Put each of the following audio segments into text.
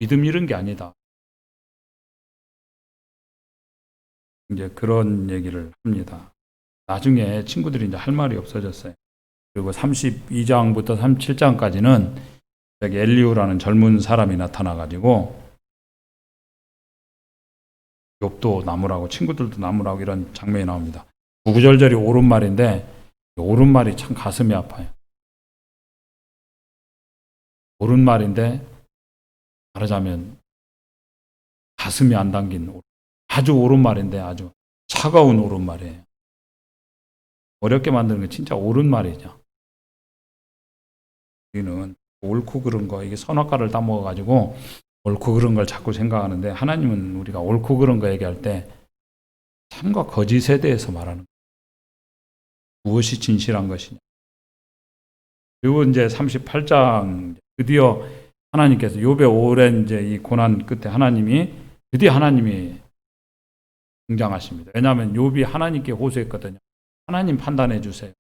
믿음 잃은 게 아니다. 이제 그런 얘기를 합니다. 나중에 친구들이 이제 할 말이 없어졌어요. 그리고 32장부터 37장까지는 여기 엘리후라는 젊은 사람이 나타나가지고 욥도 나무라고 친구들도 나무라고 이런 장면이 나옵니다. 구구절절이 옳은 말인데 옳은 말이 참 가슴이 아파요. 옳은 말인데 말하자면 가슴이 안 담긴 아주 옳은 말인데 아주 차가운 옳은 말이에요. 어렵게 만드는 게 진짜 옳은 말이죠. 우리는 옳고 그른 거 이게 선악과를 따먹어가지고 옳고 그른 걸 자꾸 생각하는데 하나님은 우리가 옳고 그른 거 얘기할 때 참과 거짓에 대해서 말하는 거예요. 무엇이 진실한 것이냐. 그리고 이제 38장 드디어 하나님께서 욥의 오랜 이제 이 고난 끝에 드디어 하나님이 등장하십니다. 왜냐하면 욥이 하나님께 호소했거든요. 하나님 판단해 주세요.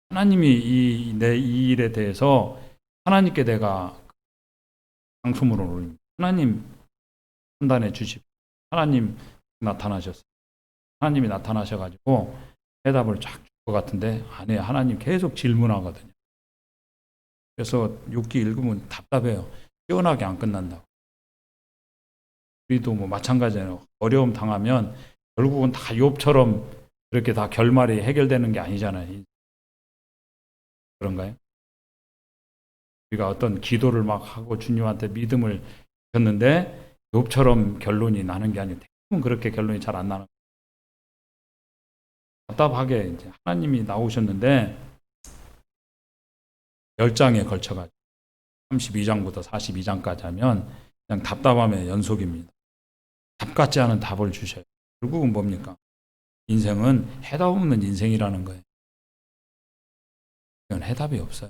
하나님이 내 이 일에 대해서 하나님께 내가 상소문을 올립니다. 하나님 판단해 주십시오. 하나님 나타나셨어요. 하나님이 나타나셔가지고 해답을 쫙 줄 것 같은데 아니에요. 하나님 계속 질문하거든요. 그래서 6기 읽으면 답답해요. 시원하게 안 끝난다고. 우리도 뭐 마찬가지예요. 어려움 당하면 결국은 다 욥처럼 그렇게 다 결말이 해결되는 게 아니잖아요. 그런가요? 우리가 어떤 기도를 막 하고 주님한테 믿음을 줬는데 욥처럼 결론이 나는 게 아니고 대부분 그렇게 결론이 잘 안 나는 거예요. 답답하게 이제 하나님이 나오셨는데 10장에 걸쳐가지고 32장부터 42장까지 하면 그냥 답답함의 연속입니다. 답 같지 않은 답을 주셔요. 결국은 뭡니까? 인생은 해답 없는 인생이라는 거예요. 이건 해답이 없어요.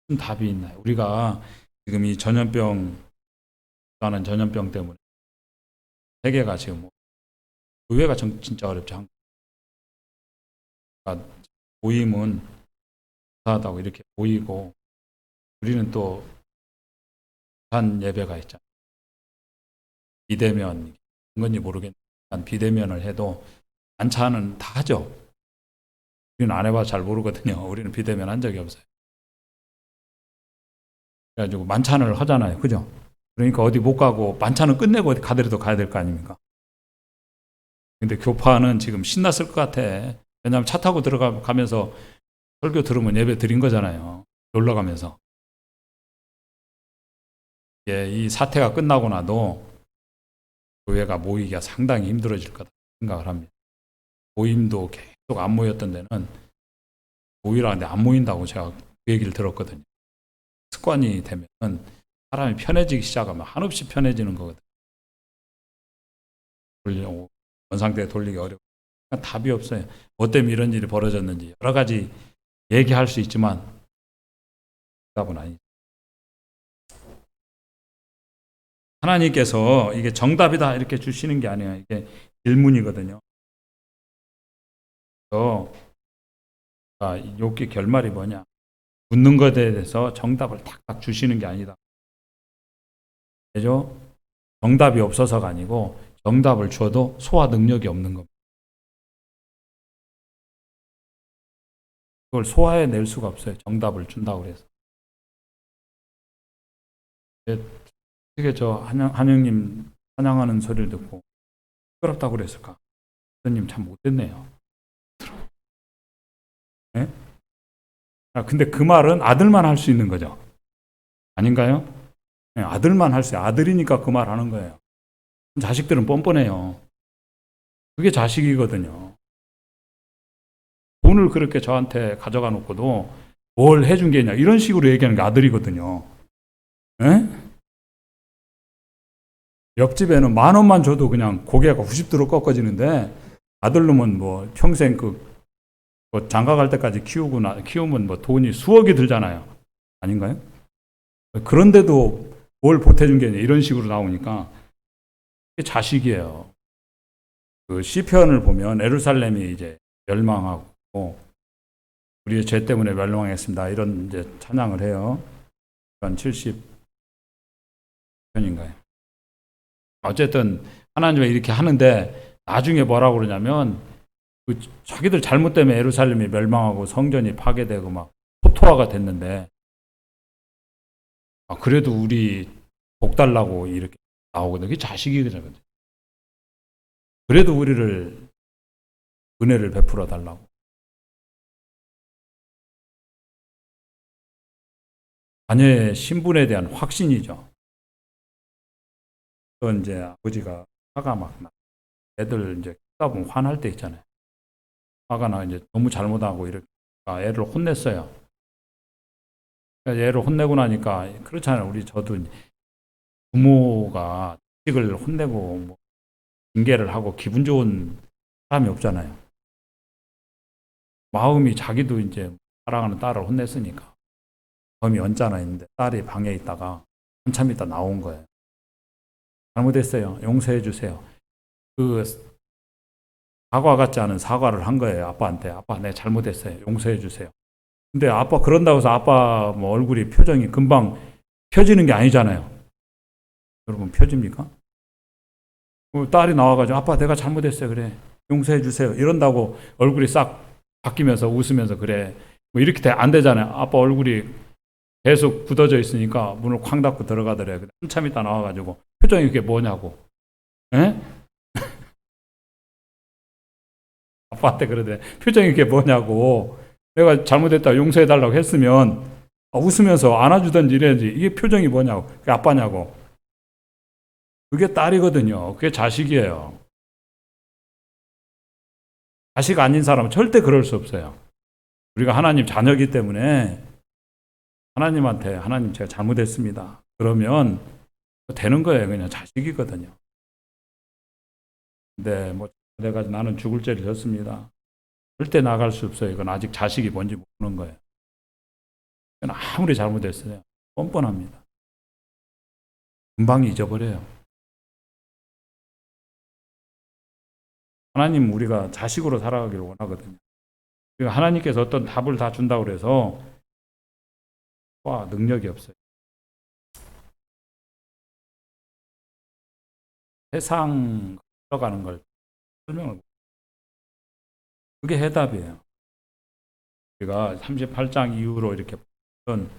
무슨 답이 있나요? 우리가 지금 이 전염병 때문에 세계가 지금 의회가 진짜 어렵죠. 그러니까 모임은 이상하다고 이렇게 모이고 우리는 또 한 예배가 있잖아요. 비대면 건지 모르겠지만 비대면을 해도 만찬은 다 하죠. 우리는 안 해봐서 잘 모르거든요. 우리는 비대면 한 적이 없어요. 그래가지고 만찬을 하잖아요. 그죠? 그러니까 어디 못 가고 만찬은 끝내고 어디 가더라도 가야 될 거 아닙니까? 근데 교파는 지금 신났을 것 같아. 왜냐하면 차 타고 들어가면서 설교 들으면 예배 드린 거잖아요. 놀러 가면서. 예, 이 사태가 끝나고 나도 교회가 모이기가 상당히 힘들어질 거다 생각을 합니다. 모임도 계속 안 모였던 데는 모이라는데 안 모인다고 제가 그 얘기를 들었거든요. 습관이 되면 사람이 편해지기 시작하면 한없이 편해지는 거거든요. 원상태에 돌리기 어려워. 답이 없어요. 뭐 때문에 이런 일이 벌어졌는지 여러 가지 얘기할 수 있지만 답은 아니죠. 하나님께서 이게 정답이다 이렇게 주시는 게 아니에요. 이게 질문이거든요. 그래서 욥기 결말이 뭐냐? 묻는 것에 대해서 정답을 탁탁 주시는 게 아니다. 그죠? 정답이 없어서가 아니고 정답을 줘도 소화 능력이 없는 겁니다. 그걸 소화해낼 수가 없어요. 정답을 준다고 그래서. 어떻게 저 한영님 찬양하는 소리를 듣고 시끄럽다고 그랬을까? 선생님 참 못됐네요. 네? 근데 그 말은 아들만 할 수 있는 거죠. 아닌가요? 네, 아들만 할 수 있어요. 아들이니까 그 말 하는 거예요. 자식들은 뻔뻔해요. 그게 자식이거든요. 돈을 그렇게 저한테 가져가 놓고도 뭘 해준 게 있냐 이런 식으로 얘기하는 게 아들이거든요. 에? 옆집에는 10,000원만 줘도 그냥 고개가 90도로 꺾어지는데 아들놈은 뭐 평생 뭐 장가 갈 때까지 키우면 뭐 돈이 수억이 들잖아요. 아닌가요? 그런데도 뭘 보태준 게 있냐 이런 식으로 나오니까 이게 자식이에요. 그 시편을 보면 예루살렘이 이제 멸망하고 우리의 죄 때문에 멸망했습니다. 이런 이제 찬양을 해요. 한 70편인가요? 어쨌든 하나님이 이렇게 하는데 나중에 뭐라고 그러냐면 그 자기들 잘못 때문에 예루살렘이 멸망하고 성전이 파괴되고 막 토토화가 됐는데 그래도 우리 복 달라고 이렇게 나오거든요. 그게 자식이거든요. 그래도 우리를 은혜를 베풀어 달라고. 자녀의 신분에 대한 확신이죠. 또 이제 아버지가 화가 막 나. 애들 이제 크다 보면 화날 때 있잖아요. 화가 나 이제 너무 잘못하고 이렇게 애를 혼냈어요. 애를 혼내고 나니까 그렇잖아요. 저도 부모가 자식을 혼내고 뭐 징계를 하고 기분 좋은 사람이 없잖아요. 마음이 자기도 이제 사랑하는 딸을 혼냈으니까 마음이 언짢아 있는데 딸이 방에 있다가 한참 있다 나온 거예요. 잘못했어요. 용서해 주세요. 그 사과 같지 않은 사과를 한 거예요. 아빠한테. 아빠, 내 잘못했어요. 용서해 주세요. 근데 아빠 그런다고 해서 아빠 뭐 얼굴이 표정이 금방 펴지는 게 아니잖아요. 여러분 펴집니까? 딸이 나와가지고 아빠 내가 잘못했어요. 그래. 용서해 주세요. 이런다고 얼굴이 싹 바뀌면서 웃으면서 그래. 뭐 이렇게 안 되잖아요. 아빠 얼굴이 계속 굳어져 있으니까 문을 쾅 닫고 들어가더래요. 한참 있다 나와가지고 표정이 그게 뭐냐고. 에? 아빠한테 그러대. 표정이 그게 뭐냐고. 내가 잘못했다 용서해달라고 했으면 웃으면서 안아주든지 이래야지. 이게 표정이 뭐냐고. 그게 아빠냐고. 그게 딸이거든요. 그게 자식이에요. 자식 아닌 사람은 절대 그럴 수 없어요. 우리가 하나님 자녀이기 때문에 하나님한테 하나님 제가 잘못했습니다. 그러면 되는 거예요. 그냥 자식이거든요. 근데 뭐 내가 나는 죽을 죄를 졌습니다. 절대 나갈 수 없어요. 이건 아직 자식이 뭔지 모르는 거예요. 이건 아무리 잘못했어요. 뻔뻔합니다. 금방 잊어버려요. 하나님 우리가 자식으로 살아가기를 원하거든요. 그러니까 하나님께서 어떤 답을 다 준다고 그래서 능력이 없어요. 세상 흘러가는 걸 설명을 못. 그게 해답이에요. 우리가 38장 이후로 이렇게 보면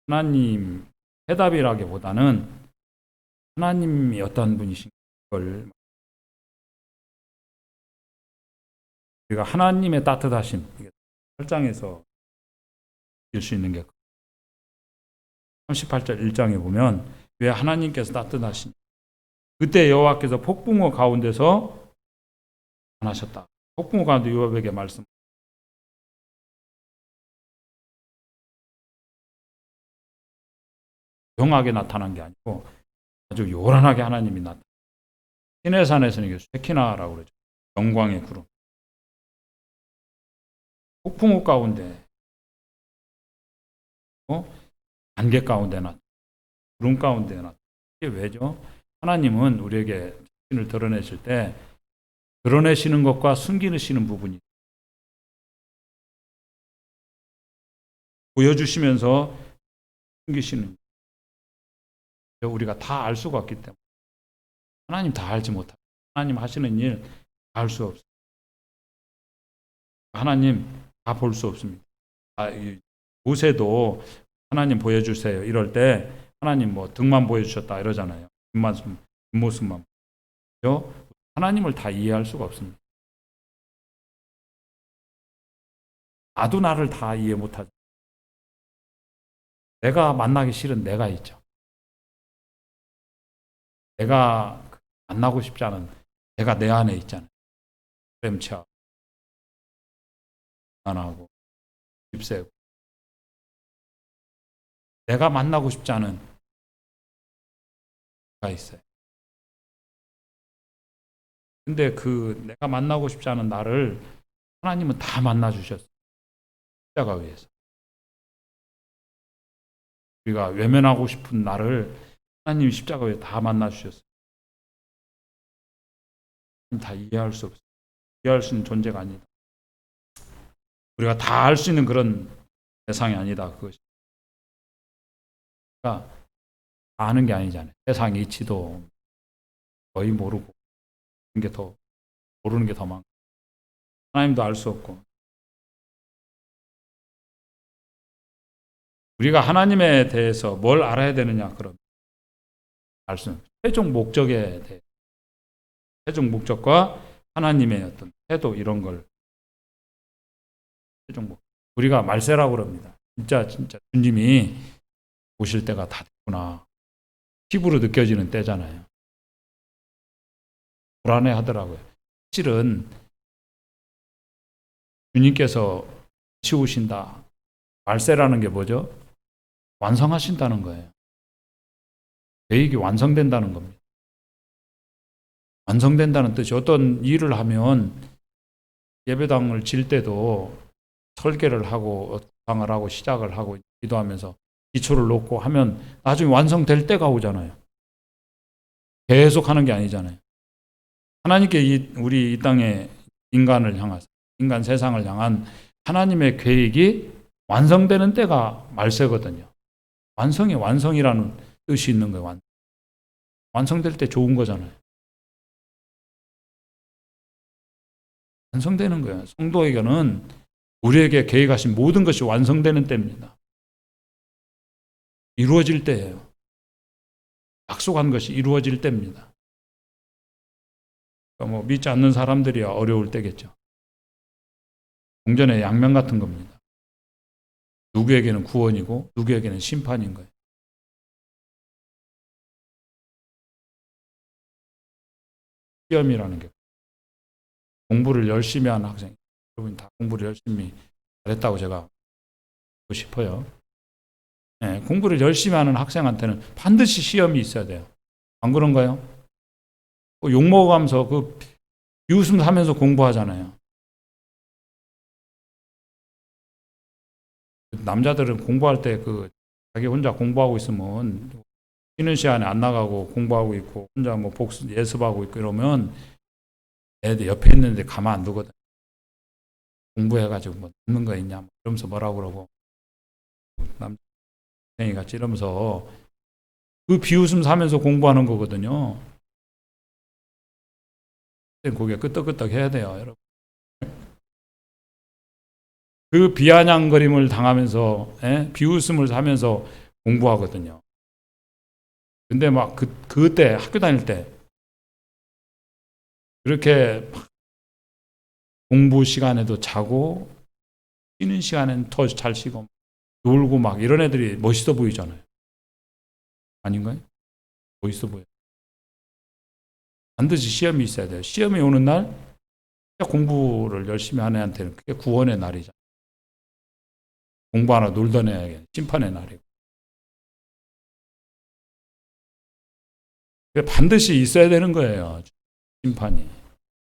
하나님 해답이라기보다는 하나님이 어떤 분이신 걸 우리가 하나님의 따뜻하심 8장에서 볼 수 있는 게 38절 1장에 보면 왜 하나님께서 따뜻하신 그때 여호와께서 폭풍우 가운데서 나셨다. 폭풍우 가운데 요압에게 말씀. 영하게 나타난 게 아니고 아주 요란하게 하나님이 나타나. 시내산에서는 이게 쉐키나라고 그러죠. 영광의 구름. 폭풍우 가운데, 안개 가운데 나타. 구름 가운데 나타. 이게 왜죠? 하나님은 우리에게 자신을 드러내실 때 드러내시는 것과 숨기시는 부분이 보여주시면서 숨기시는 우리가 다 알 수가 없기 때문에 하나님 다 알지 못합니다. 하나님 하시는 일 다 알 수 없어요. 하나님 다 볼 수 없습니다. 모세도 하나님 보여주세요. 이럴 때 하나님 뭐 등만 보여주셨다 이러잖아요. 뒷모습만. 하나님을 다 이해할 수가 없습니다. 나도 나를 다 이해 못하죠. 내가 만나기 싫은 내가 있죠. 내가 만나고 싶지 않은 내가 내 안에 있잖아요. 렘치하고 가난하고 깁세고 내가 만나고 싶지 않은 내가 있어요. 근데 그 내가 만나고 싶지 않은 나를 하나님은 다 만나 주셨어요. 십자가 위에서. 우리가 외면하고 싶은 나를 하나님이 십자가 위에 다 만나 주셨어요. 다 이해할 수 없어요. 이해할 수 있는 존재가 아니다. 우리가 다 알 수 있는 그런 대상이 아니다. 그것이. 다 아는 게 아니잖아요. 세상 이치도 거의 모르고 모르는 게 더 많고 하나님도 알 수 없고 우리가 하나님에 대해서 뭘 알아야 되느냐 그럼 알 수 있는 최종 목적에 대해 최종 목적과 하나님의 어떤 태도 이런 걸 최종 목 우리가 말세라고 그럽니다. 진짜 주님이 오실 때가 다 됐구나. 피부로 느껴지는 때잖아요. 불안해 하더라고요. 실은 주님께서 치우신다. 말세라는 게 뭐죠? 완성하신다는 거예요. 계획이 완성된다는 겁니다. 완성된다는 뜻이 어떤 일을 하면 예배당을 질 때도 설계를 하고 구상을 하고 시작을 하고 기도하면서 기초를 놓고 하면 나중에 완성될 때가 오잖아요. 계속 하는 게 아니잖아요. 하나님께 우리 이 땅에 인간을 향해서 인간 세상을 향한 하나님의 계획이 완성되는 때가 말세거든요. 완성이라는 뜻이 있는 거예요. 완성될 때 좋은 거잖아요. 완성되는 거예요. 성도에게는 우리에게 계획하신 모든 것이 완성되는 때입니다. 이루어질 때예요. 약속한 것이 이루어질 때입니다. 그러니까 믿지 않는 사람들이야 어려울 때겠죠. 공전의 양면 같은 겁니다. 누구에게는 구원이고 누구에게는 심판인 거예요. 시험이라는 게 공부를 열심히 하는 학생, 여러분 다 공부를 열심히 잘했다고 제가 하고 싶어요. 네, 공부를 열심히 하는 학생한테는 반드시 시험이 있어야 돼요. 안 그런가요? 욕 먹어가면서 비웃음 하면서 공부하잖아요. 남자들은 공부할 때 자기 혼자 공부하고 있으면 쉬는 시간에 안 나가고 공부하고 있고 혼자 복습 예습하고 있고 이러면 애들 옆에 있는데 가만 안 두거든. 공부해가지고 듣는 거 있냐 이러면서 뭐라고 그러고 남자생이 같이 이러면서 비웃음 사면서 공부하는 거거든요. 고개 끄덕끄덕 해야 돼요, 여러분. 비아냥거림을 당하면서 비웃음을 사면서 공부하거든요. 근데 그때 학교 다닐 때 그렇게 공부 시간에도 자고 쉬는 시간에는 더 잘 쉬고 놀고 이런 애들이 멋있어 보이잖아요. 아닌가요? 멋있어 보여요. 반드시 시험이 있어야 돼요. 시험이 오는 날 공부를 열심히 하는 애한테는 그게 구원의 날이잖아요. 공부하나 놀던 애에게 심판의 날이고. 반드시 있어야 되는 거예요. 심판이.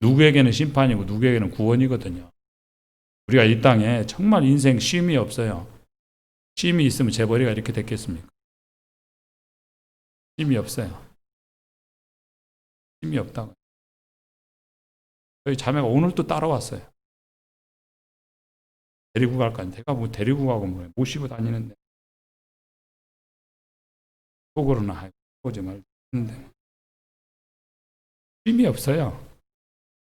누구에게는 심판이고 누구에게는 구원이거든요. 우리가 이 땅에 정말 인생 쉼이 없어요. 쉼이 있으면 재벌이가 이렇게 됐겠습니까? 쉼이 없어요. 쉼이 없다고. 저희 자매가 오늘 또 따라왔어요. 데리고 갈까? 내가 데리고 가고 모시고 다니는데 속으로는 오지 말는데 쉼이 없어요.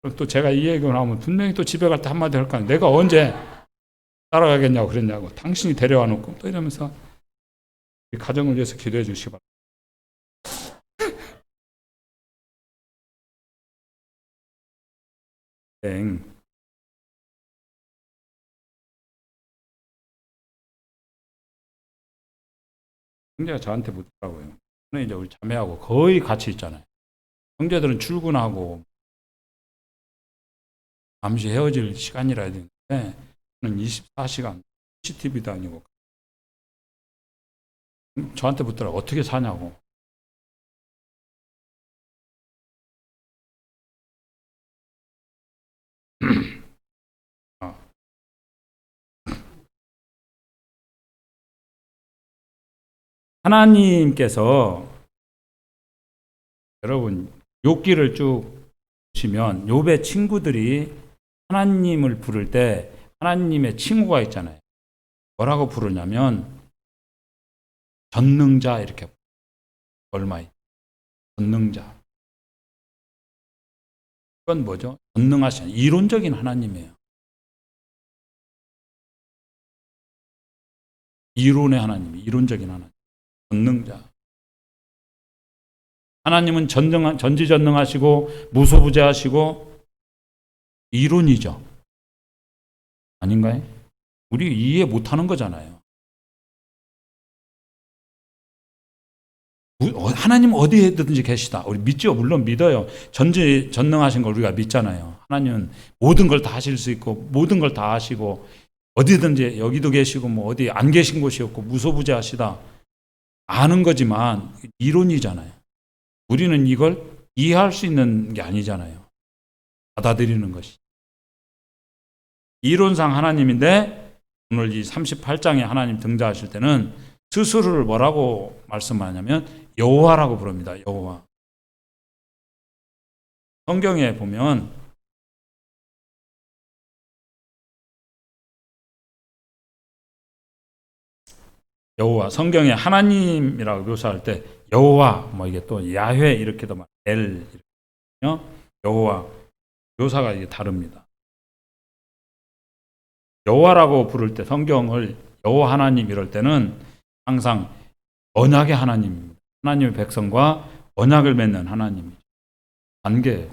그럼 또 제가 이 얘기가 나오면 분명히 또 집에 갈 때 한마디 할 거 아니에요. 내가 언제 따라가겠냐고 그랬냐고. 당신이 데려와 놓고 또 이러면서 가정을 위해서 기도해 주시기 바랍니다. 형제가 저한테 묻더라고요. 저는 이제 우리 자매하고 거의 같이 있잖아요. 형제들은 출근하고 잠시 헤어질 시간이라 해야 되는데 저는 24시간 CCTV도 아니고 저한테 묻더라고요. 어떻게 사냐고. 하나님께서 여러분 욥기를 쭉 보시면 욥의 친구들이 하나님을 부를 때 하나님의 칭호가 있잖아요. 뭐라고 부르냐면 전능자 이렇게 얼마이 전능자. 그건 뭐죠? 전능하신 이론적인 하나님이에요. 이론의 하나님, 이론적인 하나님, 전능자. 하나님은 전지전능하시고 무소부재하시고 이론이죠. 아닌가요? 우리 이해 못하는 거잖아요. 하나님 어디에든지 계시다. 우리 믿죠? 물론 믿어요. 전지전능하신 걸 우리가 믿잖아요. 하나님은 모든 걸 다 하실 수 있고 모든 걸 다 하시고 어디든지 여기도 계시고 뭐 어디 안 계신 곳이 없고 무소부재하시다. 아는 거지만 이론이잖아요. 우리는 이걸 이해할 수 있는 게 아니잖아요. 받아들이는 것이. 이론상 하나님인데 오늘 이 38장에 하나님 등장하실 때는 스스로를 뭐라고 말씀하냐면 여호와라고 부릅니다. 여호와. 성경에 보면 여호와, 성경에 하나님이라고 묘사할 때 여호와, 뭐 이게 또 야훼 이렇게도 막 엘 이렇게 여호와 묘사가 이게 다릅니다. 여호와라고 부를 때 성경을 여호와 하나님 이럴 때는 항상 언약의 하나님입니다. 하나님의 백성과 언약을 맺는 하나님이죠. 관계.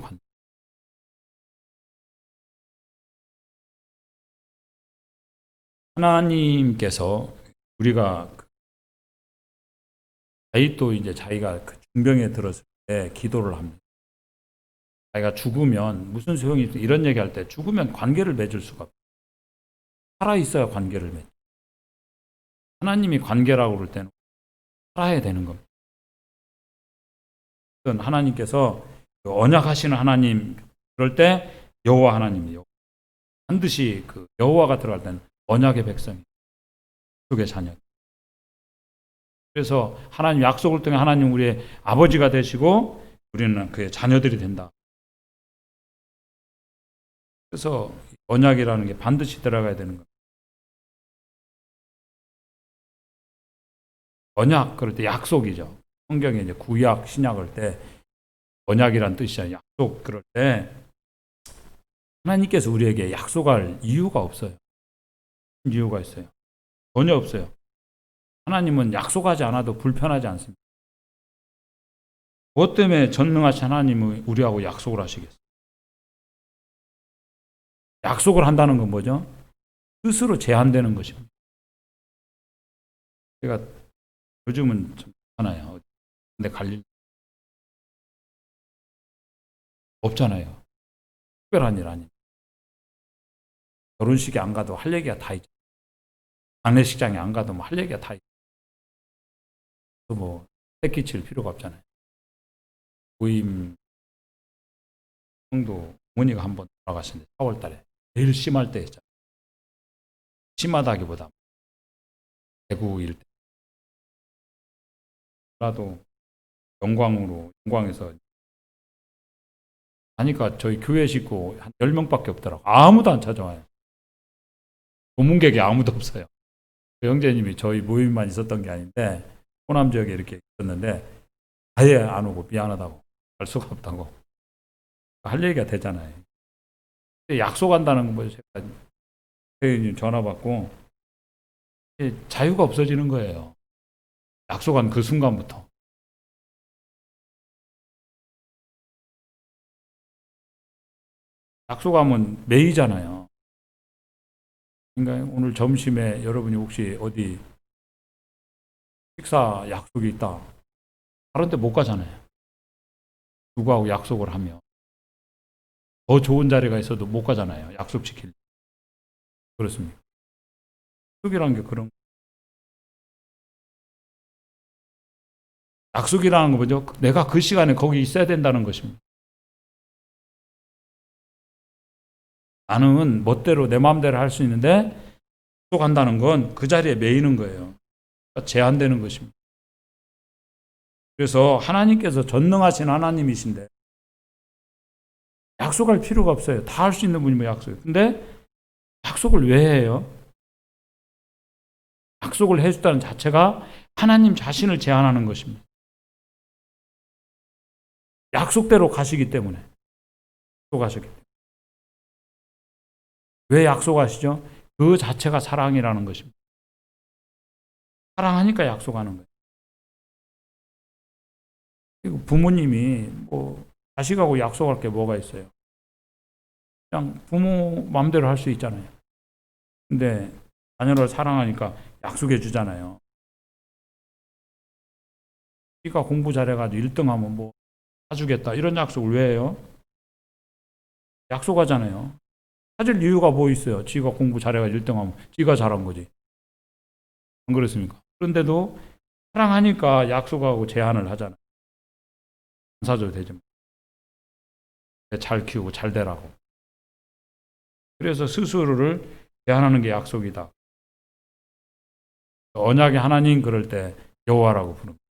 하나님께서 우리가 다윗도 이제 자기가 그 중병에 들었을 때 기도를 합니다. 자기가 죽으면 무슨 소용이 있어? 이런 얘기할 때 죽으면 관계를 맺을 수가 없어요. 살아 있어야 관계를 맺죠. 하나님이 관계라고 그럴 때는 살아야 되는 겁니다. 하나님께서 언약하시는 하나님 그럴 때 여호와 하나님이요. 반드시 그 여호와가 들어갈 때는 언약의 백성이 그의 자녀. 그래서 하나님 약속을 통해 하나님 우리의 아버지가 되시고 우리는 그의 자녀들이 된다. 그래서 언약이라는 게 반드시 들어가야 되는 거예요. 언약 그럴 때 약속이죠. 성경에 이제 구약 신약을 때 언약이란 뜻이잖아요. 약속 그럴 때 하나님께서 우리에게 약속할 이유가 없어요. 이유가 있어요. 전혀 없어요. 하나님은 약속하지 않아도 불편하지 않습니다. 무엇 때문에 전능하신 하나님은 우리하고 약속을 하시겠어요? 약속을 한다는 건 뭐죠? 스스로 제한되는 것입니다. 제가 요즘은 좀 많아요. 근데 갈 일 없잖아요. 특별한 일 아니에요. 결혼식에 안 가도 할 얘기가 다 있죠. 장례식장에 안 가도 뭐 할 얘기가 다 있죠. 뭐 해끼칠 필요가 없잖아요. 부임 성도 어머니가 한번 돌아가셨는데 4월 달에 제일 심할 때 했잖아요. 심하다기보다 대구일 때. 나도 영광에서 하니까 저희 교회 식구 한 10명밖에 없더라고. 아무도 안 찾아와요. 고문객이 아무도 없어요. 그 형제님이 저희 모임만 있었던 게 아닌데 호남 지역에 이렇게 있었는데 아예 안 오고 미안하다고 갈 수가 없다고 할 얘기가 되잖아요. 약속한다는 건 뭐죠? 제가 회원님 전화 받고 자유가 없어지는 거예요. 약속한 그 순간부터. 약속하면 매이잖아요. 그러니까 오늘 점심에 여러분이 혹시 어디 식사 약속이 있다. 다른 데 못 가잖아요. 누구하고 약속을 하면. 더 좋은 자리가 있어도 못 가잖아요. 약속 지킬. 그렇습니까? 약속이라는 게 그런. 약속이라는 거 뭐죠? 내가 그 시간에 거기 있어야 된다는 것입니다. 나는 멋대로 내 마음대로 할 수 있는데 약속한다는 건 그 자리에 매이는 거예요. 제한되는 것입니다. 그래서 하나님께서 전능하신 하나님이신데 약속할 필요가 없어요. 다 할 수 있는 분이면 약속. 근데 약속을 왜 해요? 약속을 해줬다는 자체가 하나님 자신을 제한하는 것입니다. 약속대로 가시기 때문에. 약속하셨기 때문에. 왜 약속하시죠? 그 자체가 사랑이라는 것입니다. 사랑하니까 약속하는 거예요. 그리고 부모님이 자식하고 약속할 게 뭐가 있어요? 그냥 부모 마음대로 할 수 있잖아요. 근데 자녀를 사랑하니까 약속해 주잖아요. 네가 공부 잘해가지고 1등하면 사주겠다. 이런 약속을 왜 해요? 약속하잖아요. 사줄 이유가 뭐 있어요? 지가 공부 잘해가지고 1등하면 지가 잘한 거지. 안 그렇습니까? 그런데도 사랑하니까 약속하고 제안을 하잖아요. 안 사줘도 되지만. 잘 키우고 잘 되라고. 그래서 스스로를 제한하는 게 약속이다. 언약의 하나님 그럴 때 여호와라고 부릅니다.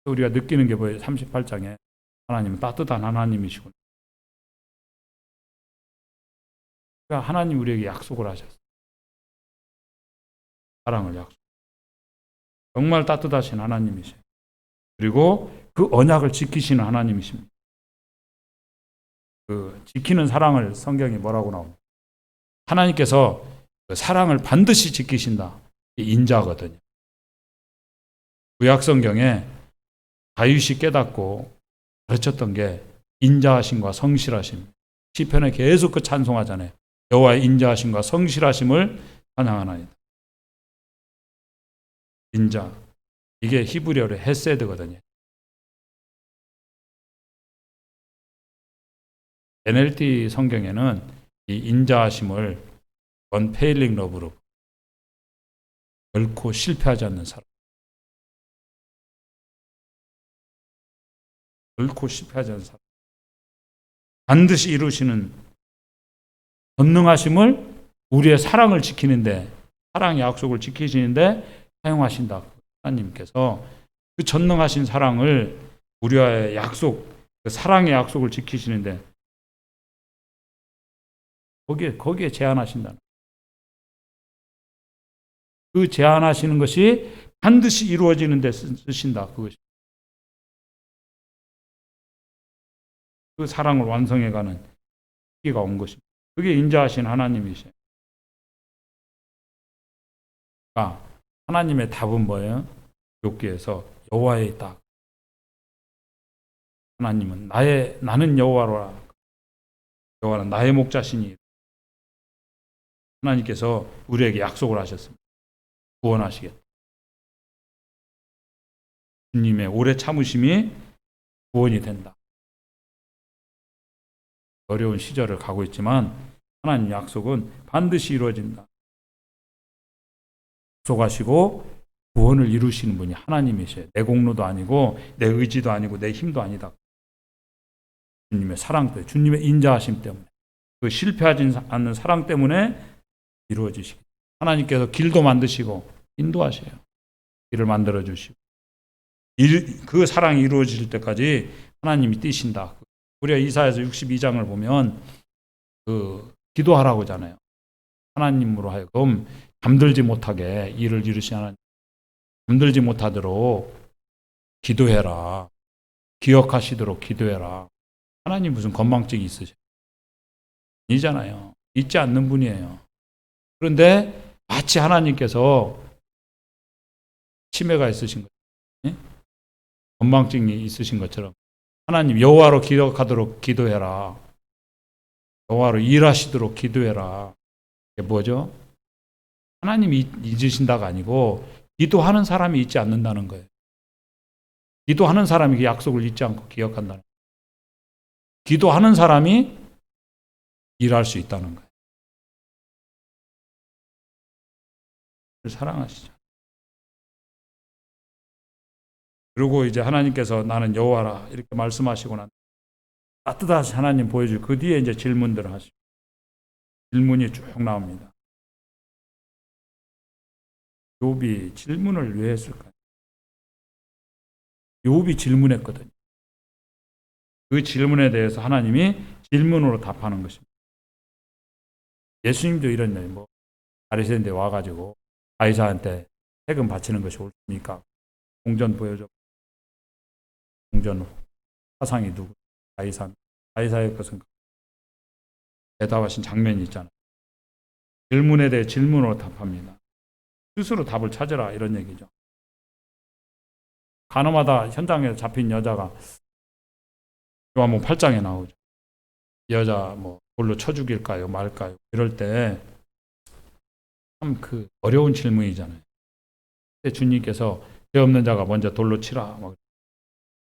우리가 느끼는 게 뭐예요? 38장에 하나님은 따뜻한 하나님이시구나. 그러니까 하나님 우리에게 약속을 하셨어요. 사랑을 약속. 정말 따뜻하신 하나님이세요. 그리고 그 언약을 지키시는 하나님이십니다. 그 지키는 사랑을 성경이 뭐라고 나옵니까? 하나님께서 그 사랑을 반드시 지키신다. 인자거든요. 구약 성경에 다윗이 깨닫고 가르쳤던 게 인자하심과 성실하심. 시편에 계속 그 찬송하잖아요. 여호와의 인자하심과 성실하심을 찬양하나이다. 인자. 이게 히브리어로 헤세드거든요. NLT 성경에는 이 인자하심을 언페일링 러브로 결코 실패하지 않는 사랑. 결코 실패하지 않는 사랑. 반드시 이루시는 전능하심을 우리의 사랑을 지키는데, 사랑의 약속을 지키시는데 사용하신다. 하나님께서 그 전능하신 사랑을 우리와의 약속, 그 사랑의 약속을 지키시는데 거기에 제한하신다. 그 제한하시는 것이 반드시 이루어지는 데 쓰신다. 그것이. 그 사랑을 완성해가는 시기가 온 것입니다. 그게 인자하신 하나님이세요. 그러니까 하나님의 답은 뭐예요? 욥기에서 여호와에 있다. 하나님은 나는 여호와로라. 여호와는 나의 목자시니. 하나님께서 우리에게 약속을 하셨습니다. 구원하시겠다. 주님의 오래 참으심이 구원이 된다. 어려운 시절을 가고 있지만 하나님 약속은 반드시 이루어진다. 약속하시고 구원을 이루시는 분이 하나님이셔요. 내 공로도 아니고 내 의지도 아니고 내 힘도 아니다. 주님의 사랑 때문에, 주님의 인자하심 때문에, 그 실패하지 않는 사랑 때문에 이루어지시고, 하나님께서 길도 만드시고 인도하셔요. 길을 만들어 주시고, 그 사랑이 이루어질 때까지 하나님이 뛰신다. 우리가 이사야서 62장을 보면 기도하라고 하잖아요. 하나님으로 하여금 잠들지 못하게 일을 이루시 하나님, 잠들지 못하도록 기도해라. 기억하시도록 기도해라. 하나님 무슨 건망증이 있으세요? 아니잖아요. 있지 않는 분이에요. 그런데 마치 하나님께서 치매가 있으신 거예요. 건망증이 있으신 것처럼 하나님 여호와로 기억하도록 기도해라. 여호와로 일하시도록 기도해라. 이게 뭐죠? 하나님이 잊으신다가 아니고 기도하는 사람이 잊지 않는다는 거예요. 기도하는 사람이 그 약속을 잊지 않고 기억한다는 거예요. 기도하는 사람이 일할 수 있다는 거예요. 사랑하시죠. 그리고 이제 하나님께서 나는 여호와라 이렇게 말씀하시고 난 따뜻하신 하나님 보여줄 그 뒤에 이제 질문들을 하시고 질문이 쭉 나옵니다. 욥이 질문을 왜 했을까요? 욥이 질문했거든요. 그 질문에 대해서 하나님이 질문으로 답하는 것입니다. 예수님도 이런 바리새인들 와가지고 바리새인한테 세금 바치는 것이 옳습니까? 공전 보여줘. 공전 화상이 누구? 가이사의 것은 대답하신 장면이 있잖아요. 질문에 대해 질문으로 답합니다. 스스로 답을 찾으라 이런 얘기죠. 간호마다 현장에 잡힌 여자가 요한복음 8장에 나오죠. 여자 뭐 돌로 쳐 죽일까요 말까요? 이럴 때 참 그 어려운 질문이잖아요. 그때 주님께서 죄 없는 자가 먼저 돌로 치라 막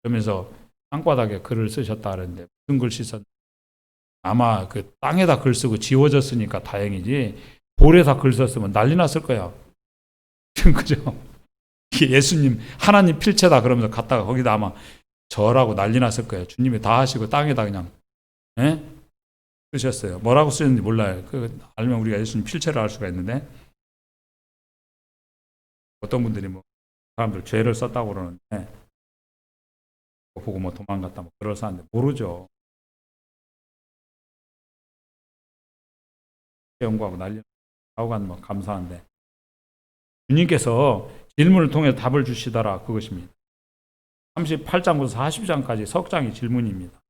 그러면서 땅바닥에 글을 쓰셨다 하는데 무슨 글씨 썼? 아마 그 땅에다 글 쓰고 지워졌으니까 다행이지 돌에다 글 썼으면 난리 났을 거야. 그죠? 이게 예수님 하나님 필체다 그러면서 갔다가 거기다 아마 절하고 난리 났을 거예요. 주님이 다 하시고 땅에다 그냥 쓰셨어요. 뭐라고 쓰였는지 몰라요. 그 알면 우리가 예수님 필체를 알 수가 있는데 어떤 분들이 뭐 사람들 죄를 썼다고 그러는데 보고 뭐 도망갔다 뭐 그럴싸한데 모르죠. 연구하고 난리 나고 뭐 감사한데 주님께서 질문을 통해 답을 주시더라 그것입니다. 38장부터 40장까지 석장의 질문입니다.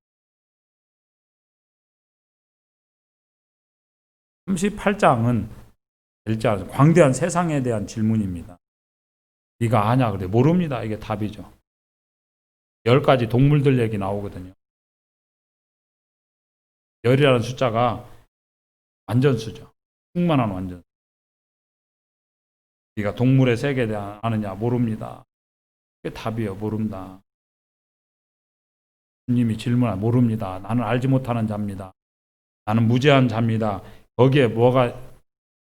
38장은 광대한 세상에 대한 질문입니다. 네가 아냐 그래 모릅니다. 이게 답이죠. 10가지 동물들 얘기 나오거든요. 10이라는 숫자가 완전수죠. 충만한 완전수. 네가 동물의 세계에 대한 아느냐 모릅니다. 그게 답이에요. 모른다. 주님이 질문하 모릅니다. 나는 알지 못하는 자입니다. 나는 무죄한 자입니다. 거기에 뭐가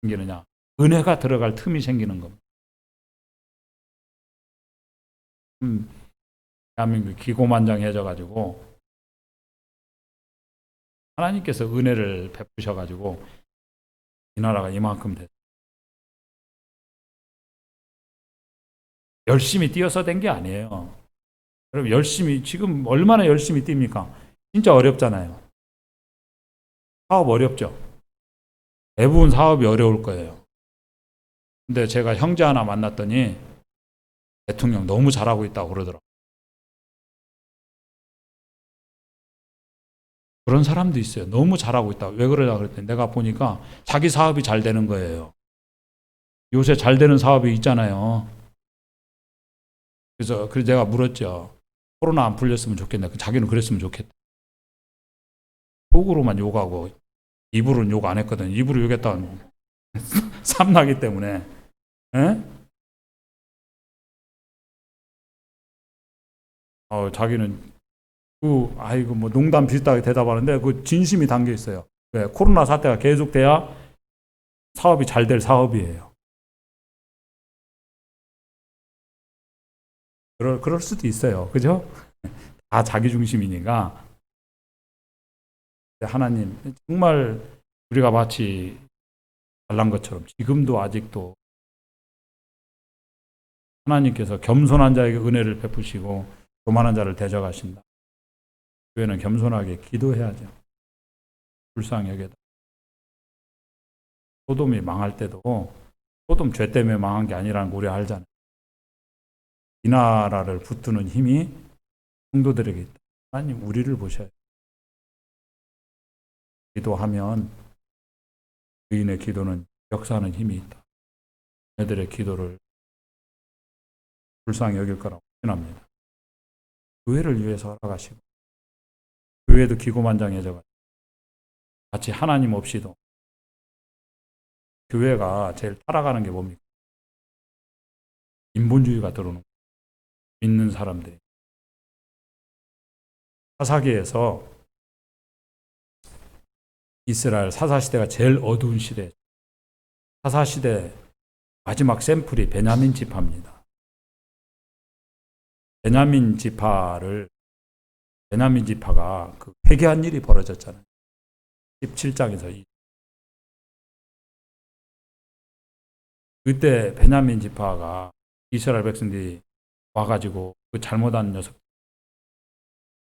생기느냐? 은혜가 들어갈 틈이 생기는 겁니다. 대한민국이 기고만장해져가지고 하나님께서 은혜를 베푸셔가지고 이 나라가 이만큼 됐어요. 열심히 뛰어서 된 게 아니에요. 여러분 열심히 지금 얼마나 열심히 뜁니까? 진짜 어렵잖아요. 사업 어렵죠. 대부분 사업이 어려울 거예요. 근데 제가 형제 하나 만났더니 대통령 너무 잘하고 있다고 그러더라고요. 그런 사람도 있어요. 너무 잘하고 있다. 왜 그러냐 그랬더니 내가 보니까 자기 사업이 잘 되는 거예요. 요새 잘 되는 사업이 있잖아요. 그래서 내가 물었죠. 코로나 안 풀렸으면 좋겠네. 자기는 그랬으면 좋겠다. 속으로만 욕하고 입으로는 욕 안 했거든. 입으로 욕했다는 삼나기 때문에. 에? 자기는 아이고 뭐 농담 비슷하게 대답하는데 그 진심이 담겨 있어요. 왜? 코로나 사태가 계속돼야 사업이 잘 될 사업이에요. 그럴 수도 있어요. 그죠? 다 자기 중심이니까. 하나님 정말 우리가 마치 잘난 것처럼 지금도 아직도 하나님께서 겸손한 자에게 은혜를 베푸시고 교만한 자를 대적하신다. 교회는 겸손하게 기도해야죠. 불쌍히 여겨다. 소돔이 망할 때도 소돔 죄 때문에 망한 게 아니라는 거 우리 알잖아요. 이 나라를 붙드는 힘이 성도들에게 있다. 하나님 우리를 보셔야 돼요. 기도하면 의인의 기도는 역사하는 힘이 있다. 애들의 기도를 불쌍히 여길 거라고 신합니다. 교회를 위해서 살아가시고 교회도 기고만장해져가지고 마치 하나님 없이도 교회가 제일 타락하는 게 뭡니까? 인본주의가 들어오는 거예요. 믿는 사람들이. 사사기에서 이스라엘 사사시대가 제일 어두운 시대. 사사시대 마지막 샘플이 베냐민 지파입니다. 베냐민 지파가 그 회개한 일이 벌어졌잖아요. 17장에서 그때 베냐민 지파가 이스라엘 백성들이 와가지고 그 잘못한 녀석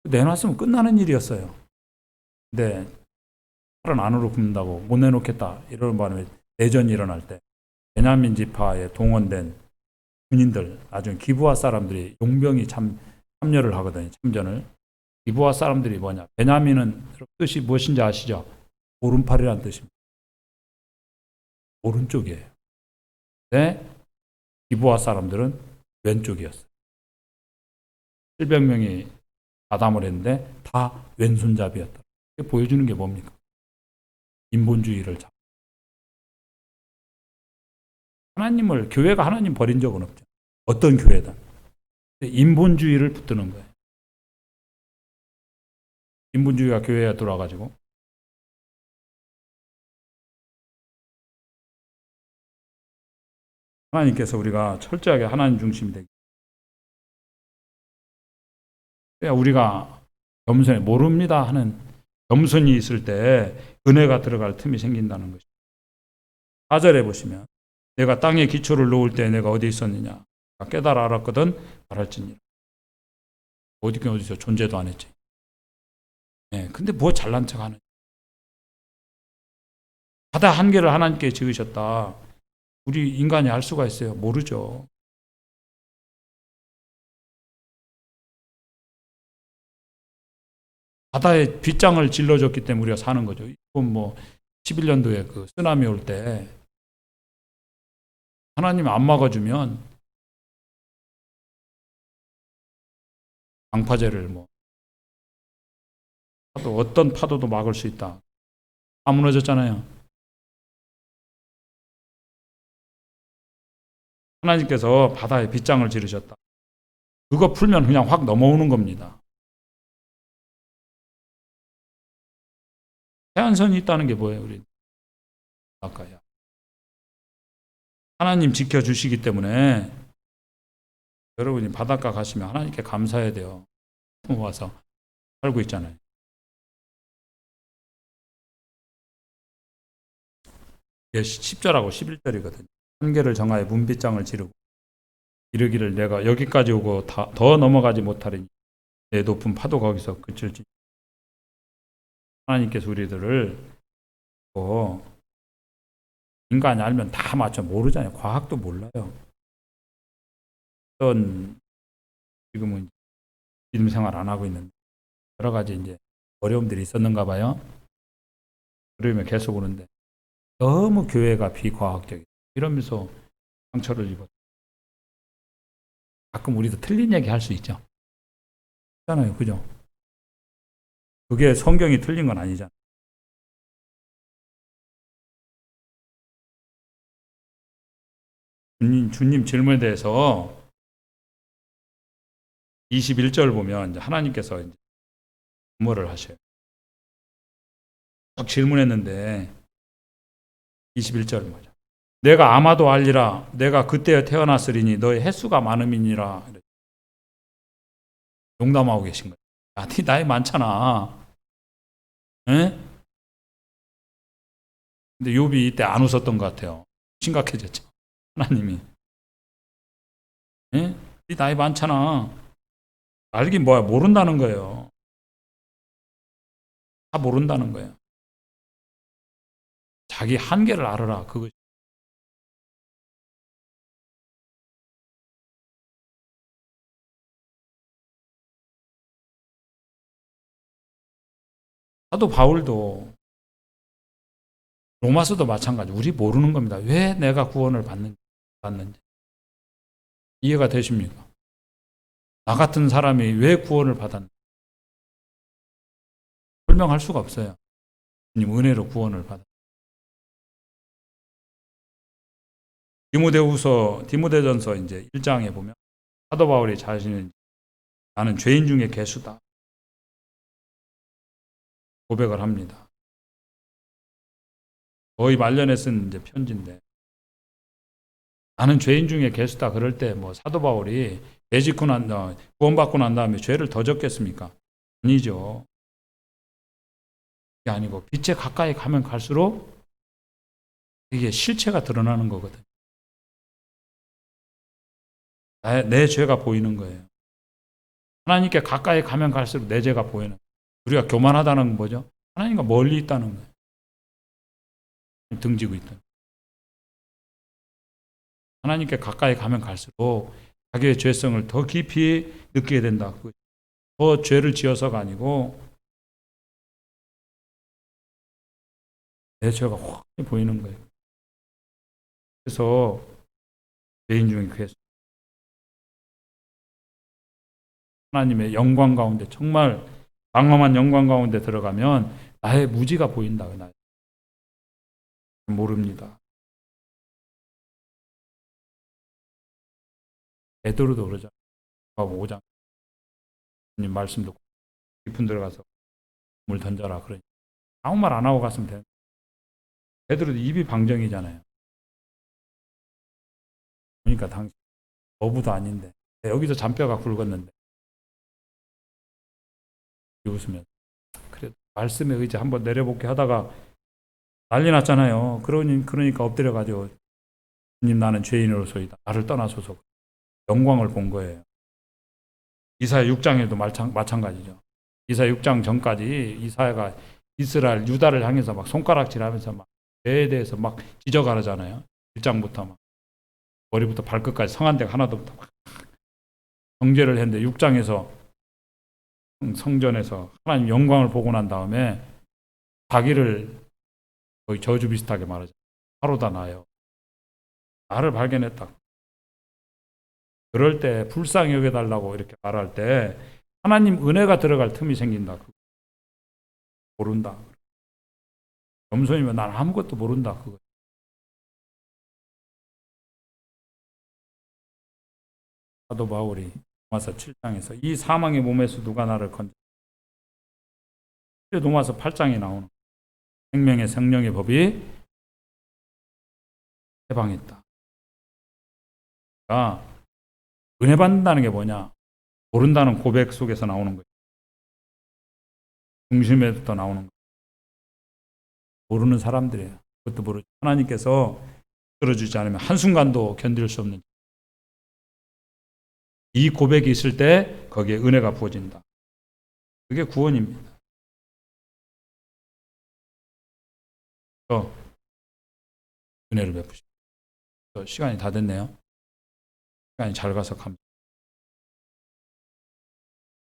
내놨으면 끝나는 일이었어요. 근데 팔은 안으로 굽는다고 못 내놓겠다 이러는 바람에 내전이 일어날 때 베냐민 지파에 동원된 군인들, 나중에 기브아 사람들이 용병이 참여를 하거든요. 참전을. 기브아 사람들이 뭐냐? 베냐민은 뜻이 무엇인지 아시죠? 오른팔이라는 뜻입니다. 오른쪽이에요. 근데 기브아 사람들은 왼쪽이었어요. 700명이 가담을 했는데 다 왼손잡이였다. 이게 보여주는 게 뭡니까? 인본주의를 잡. 하나님을, 교회가 하나님 버린 적은 없죠. 어떤 교회든. 인본주의를 붙드는 거예요. 인본주의가 교회에 들어와가지고 하나님께서 우리가 철저하게 하나님 중심이 되기. 우리가 겸손히 모릅니다 하는 겸손이 있을 때 은혜가 들어갈 틈이 생긴다는 것입니다. 4절에 보시면 내가 땅에 기초를 놓을 때 내가 어디 있었느냐 깨달아 알았거든 말할지니라. 어디서 존재도 안 했지. 근데 뭐 잘난 척하는. 바다 한 개를 하나님께 지으셨다. 우리 인간이 알 수가 있어요? 모르죠. 바다에 빗장을 질러줬기 때문에 우리가 사는 거죠. 이건 뭐 11년도에 그 쓰나미 올 때 하나님 안 막아주면 방파제를 뭐 어떤 파도도 막을 수 있다. 다 무너졌잖아요. 하나님께서 바다에 빗장을 지르셨다. 그거 풀면 그냥 확 넘어오는 겁니다. 해안선이 있다는 게 뭐예요, 우리? 아까야. 하나님 지켜주시기 때문에 여러분이 바닷가 가시면 하나님께 감사해야 돼요. 와서 살고 있잖아요. 10절하고 11절이거든요. 한계를 정하여 문빗장을 지르고 이르기를 내가 여기까지 오고 더 넘어가지 못하리니 내 높은 파도 거기서 그칠지. 하나님께서 우리들을 인간이 알면 다 맞춰 모르잖아요. 과학도 몰라요. 어떤 지금은 믿음 생활 안 하고 있는데 여러 가지 이제 어려움들이 있었는가 봐요. 그러면 계속 오는데 너무 교회가 비과학적이다. 이러면서 상처를 입었어요. 가끔 우리도 틀린 얘기 할 수 있죠. 있잖아요. 그죠? 그게 성경이 틀린 건 아니잖아요. 주님 질문에 대해서 21절 보면 이제 하나님께서 이제 뭐를 하셔요. 딱 질문했는데 21절 뭐죠? 내가 아마도 알리라. 내가 그때에 태어났으리니 너의 횟수가 많음이니라. 농담하고 계신 거예요. 야, 네 나이 많잖아. 에? 근데 욥이 이때 안 웃었던 것 같아요. 심각해졌죠. 하나님이. 에? 네 나이 많잖아. 알긴 뭐야? 모른다는 거예요. 다 모른다는 거예요. 자기 한계를 알아라. 그것이. 사도 바울도 로마서도 마찬가지. 우리 모르는 겁니다. 왜 내가 구원을 받는지. 이해가 되십니까? 나 같은 사람이 왜 구원을 받았는지 설명할 수가 없어요. 주님 은혜로 구원을 받아. 디모데전서 이제 1장에 보면 사도 바울이 자신은 나는 죄인 중에 괴수다 고백을 합니다. 거의 말년에 쓴 이제 편지인데 나는 죄인 중에 괴수다 그럴 때 뭐 사도 바울이 구원받고 난 다음에 죄를 더 졌겠습니까? 아니죠. 그게 아니고 빛에 가까이 가면 갈수록 이게 실체가 드러나는 거거든. 내 죄가 보이는 거예요. 하나님께 가까이 가면 갈수록 내 죄가 보이는 거예요. 우리가 교만하다는 건 뭐죠? 하나님과 멀리 있다는 거예요. 등지고 있다. 하나님께 가까이 가면 갈수록 자기의 죄성을 더 깊이 느끼게 된다. 더 죄를 지어서가 아니고 내 죄가 확 보이는 거예요. 그래서 죄인 중에 그래서 하나님의 영광 가운데 정말 광범한 영광 가운데 들어가면 나의 무지가 보인다. 모릅니다. 베드로도 그러잖아요. 5장 주님 말씀 듣고 깊은 들어가서 물 던져라. 그러니 아무 말 안 하고 갔으면 돼요. 베드로도 입이 방정이잖아요. 그러니까 당신 어부도 아닌데 여기서 잔뼈가 굵었는데 웃으면 그래 말씀에 의지 한번 내려볼게 하다가 난리 났잖아요. 그러니까 엎드려가지고 주님 나는 죄인으로소이다. 나를 떠나소서. 영광을 본 거예요. 이사야 6장에도 마찬가지죠. 이사야 6장 전까지 이사야가 이스라엘 유다를 향해서 막 손가락질하면서 막 죄에 대해서 막 지적하잖아요. 1장부터 막 머리부터 발끝까지 성한 데가 하나도 없다. 막 정죄를 했는데 6장에서 성전에서 하나님 영광을 보고 난 다음에 자기를 거의 저주 비슷하게 말하죠. 하루다 나요. 나를 발견했다. 그럴 때 불쌍히 여겨달라고 이렇게 말할 때 하나님 은혜가 들어갈 틈이 생긴다. 모른다. 겸손이면 난 아무것도 모른다. 그거. 사도 바울이 로마서 7장에서 이 사망의 몸에서 누가 나를 건져. 로마서 8장에 나오는 생명의 성령의 법이 해방했다. 그러니까 은혜 받는다는 게 뭐냐? 모른다는 고백 속에서 나오는 거예요. 중심에부터 나오는 거예요. 모르는 사람들이에요. 그것도 모르죠. 하나님께서 들어주지 않으면 한순간도 견딜 수 없는 이 고백이 있을 때 거기에 은혜가 부어진다. 그게 구원입니다. 은혜를 베푸시고 시간이 다 됐네요. 시간이 잘 가서 감사합니다.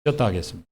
쉬었다 하겠습니다.